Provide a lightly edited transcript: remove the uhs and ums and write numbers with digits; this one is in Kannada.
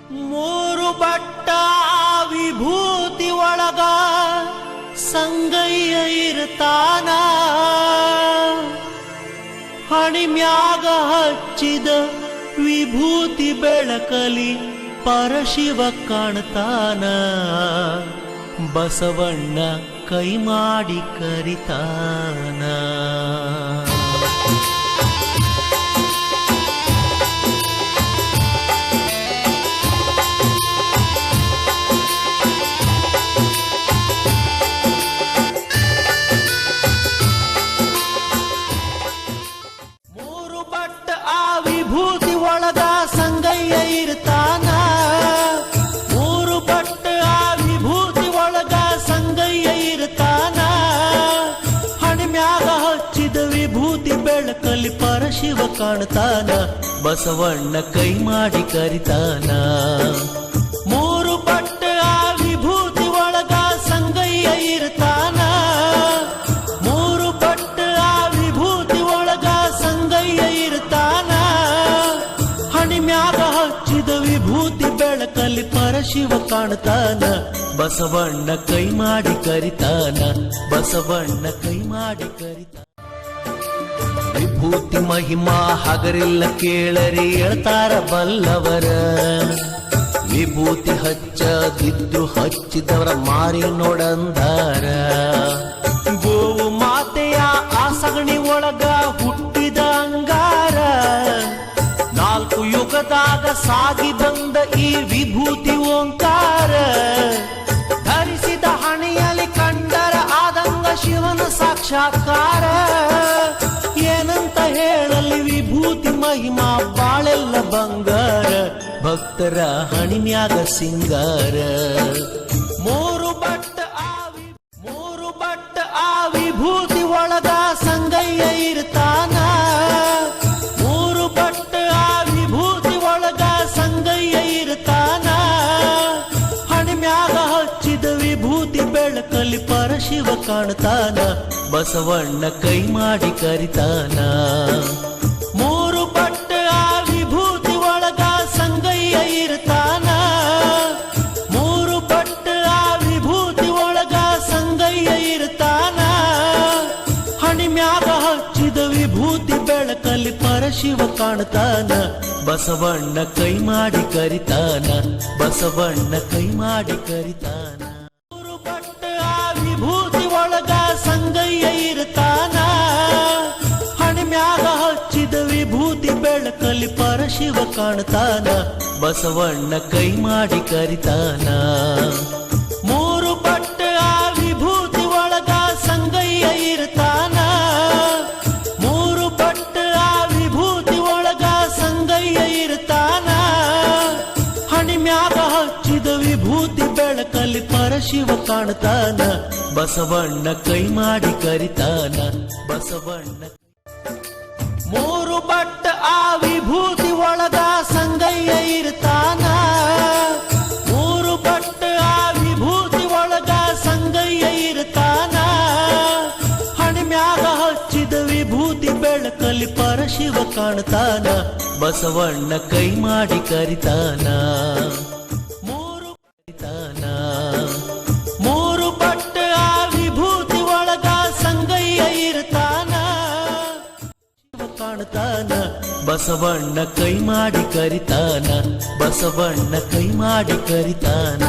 ಮೂರು ಬಟ್ಟ ವಿಭೂತಿ ಒಳಗ ಸಂಗಯ್ಯ ಇರ್ತಾನ, ಹಣಿಮ್ಯಾಗ ಹಚ್ಚಿದ ವಿಭೂತಿ ಬೆಳಕಲಿ ಪರಶಿವ ಕಾಣ್ತಾನ. ಬಸವಣ್ಣ ಕೈ ಮಾಡಿ ಕರಿತಾನ. ಮೂರು ಬಟ್ಟ ಆ ವಿಭೂತಿ ಒಳಗ ಸಂಗಯ್ಯ ಇರ್ತಾನ, ಮೂರು ಬಟ್ಟ ಆ ವಿಭೂತಿ ಒಳಗ ಸಂಗಯ್ಯ ಇರ್ತಾನ. ಹಣಿಮ್ಯಾಗ ಹಚ್ಚಿದ ವಿಭೂತಿ ಬೆಳಕಲ್ಲಿ ಪರಶಿವ ಕಾಣ್ತಾನ. ಬಸವಣ್ಣ ಕೈ ಮಾಡಿ ಕರಿತಾನ. ಮೂರು ಬಟ್ಟ ಆ ವಿಭೂತಿ ಒಳಗ ಸಂಗಯ್ಯ ಇರ್ತಾನ, ಮೂರು ಬಟ್ಟ ಆ ವಿಭೂತಿ ಒಳಗ ಸಂಗಯ್ಯ ಇರ್ತಾನ. ಹಣಿಮ್ಯಾಗ ಹಚ್ಚಿದ ವಿಭೂತಿ ಬೆಳಕಲ್ಲಿ ಪರಶಿವ ಕಾಣ್ತಾನ. ಬಸವಣ್ಣ ಕೈ ಮಾಡಿ ಕರಿತಾನ. ಬಸವಣ್ಣ ಕೈ ಮಾಡಿ ಕರಿತಾನ. ವಿಭೂತಿ ಮಹಿಮಾ ಹಗರಿಲ್ಲ ಕೇಳರಿ ಹೇಳ್ತಾರ ಬಲ್ಲವರ. ವಿಭೂತಿ ಹಚ್ಚದಿದ್ರು ಹಚ್ಚಿದವರ ಮಾರಿ ನೋಡಂದಾರ. ಗೋವು ಮಾತೆಯ ಆ ಸಗಣಿ ಒಳಗ ಹುಟ್ಟಿದ ಅಂಗಾರ. ನಾಲ್ಕು ಯುಗದಾಗ ಸಾಗಿ ಬಂದ ಈ ವಿಭೂತಿ ಓಂಕಾರ. ಧರಿಸಿದ ಹಣೆಯಲ್ಲಿ ಕಂಡರ ಆದಂಗ ಶಿವನ ಸಾಕ್ಷಾತ್ಕಾರ. ಏನಂತ ಹೇಳಲಿ ವಿಭೂತಿ ಮಹಿಮಾ ಬಾಳೆಲ್ಲ ಬಂಗಾರ. ಭಕ್ತರ ಹಣಿಮ್ಯಾಗ ಸಿಂಗಾರ. ಮೂರು ಬಟ್ಟ ಆ ವಿಭೂತಿ ಒಳಗ ಸಂಗಯ್ಯ ಇರ್ತಾನ, ಮೂರು ಬಟ್ಟ ಆ ವಿಭೂತಿ ಒಳಗ ಸಂಗಯ್ಯ ಇರ್ತಾನ. ಹಣಿಮ್ಯಾಗ ಹಚ್ಚಿದ ವಿಭೂತಿ ಬೆಳಕಲ್ಲಿ ಪರಶಿವ ಕಾಣ್ತಾನ. ಬಸವಣ್ಣ ಕೈ ಮಾಡಿ ಕರಿತಾನ. ಮೂರು ಬಟ್ಟ ಆ ವಿಭೂತಿ ಒಳಗ ಸಂಗಯ್ಯ ಇರ್ತಾನ, ಮೂರು ಬಟ್ಟ ಆ ವಿಭೂತಿ ಒಳಗ ಸಂಗಯ್ಯ ಇರ್ತಾನ. ಹಣಿಮ್ಯಾಗ ಹಚ್ಚಿದ ವಿಭೂತಿ ಬೆಳಕಲ್ಲಿ ಪರಶಿವ ಕಾಣ್ತಾನ. ಬಸವಣ್ಣ ಕೈ ಮಾಡಿ ಕರಿತಾನ. ಬಸವಣ್ಣ ಕೈ ಮಾಡಿ ಕರಿತಾನ. ಮೂರು ಬಟ್ಟ ಆ ವಿಭೂತಿ ಒಳಗ ಸಂಗಯ್ಯ ಇರ್ತಾನ, ಹಣಿಮ್ಯಾಗ ಹಚ್ಚಿದ ವಿಭೂತಿ ಬೆಳಕಲ್ಲಿ ಪರಶಿವ ಕಾಣ್ತಾನ. ಬಸವಣ್ಣ ಕೈ ಮಾಡಿ ಕರಿತಾನ. ಮೂರು ಬಟ್ಟ ಆ ವಿಭೂತಿ ಒಳಗ ಸಂಗಯ್ಯ ಇರ್ತಾನ, ಮೂರು ಬಟ್ಟ ಆ ವಿಭೂತಿ ಒಳಗ ಸಂಗಯ್ಯ ಇರ್ತಾನ. ಹಣಿಮ್ಯಾಗ ಹಚ್ಚಿದ ವಿಭೂತಿ ಬೆಳಕಲ್ಲಿ ಪರಶಿವ ಕಾಣ್ತಾನ. ಬಸವಣ್ಣ ಕೈ ಮಾಡಿ ಕರಿತಾನ. ಬಸವಣ್ಣ ಮೂರು ಬಟ್ಟ ಆ ವಿಭೂತಿ ಒಳಗ ಸಂಗಯ್ಯ ಇರ್ತಾನ, ಮೂರು ಬಟ್ಟ ಆ ವಿಭೂತಿ ಒಳಗ ಸಂಗಯ್ಯ ಇರ್ತಾನ. ಹಣಿಮ್ಯಾಗ ಹಚ್ಚಿದ ವಿಭೂತಿ ಬೆಳಕಲ್ಲಿ ಪರಶಿವ ಕಾಣ್ತಾನ. ಬಸವಣ್ಣ ಕೈ ಮಾಡಿ ಕರಿತಾನ. ಮೂರು ಕರಿತಾನ. ಮೂರು ಬಟ್ಟ ಆ ವಿಭೂತಿ ಒಳಗ ಸಂಗಯ್ಯ ಇರ್ತಾನ, ಕಾಣ್ತಾನ. ಬಸವಣ್ಣ ಕೈ ಮಾಡಿ ಕರಿತಾನ. ಬಸವಣ್ಣ ಕೈ ಮಾಡಿ ಕರಿತಾನ.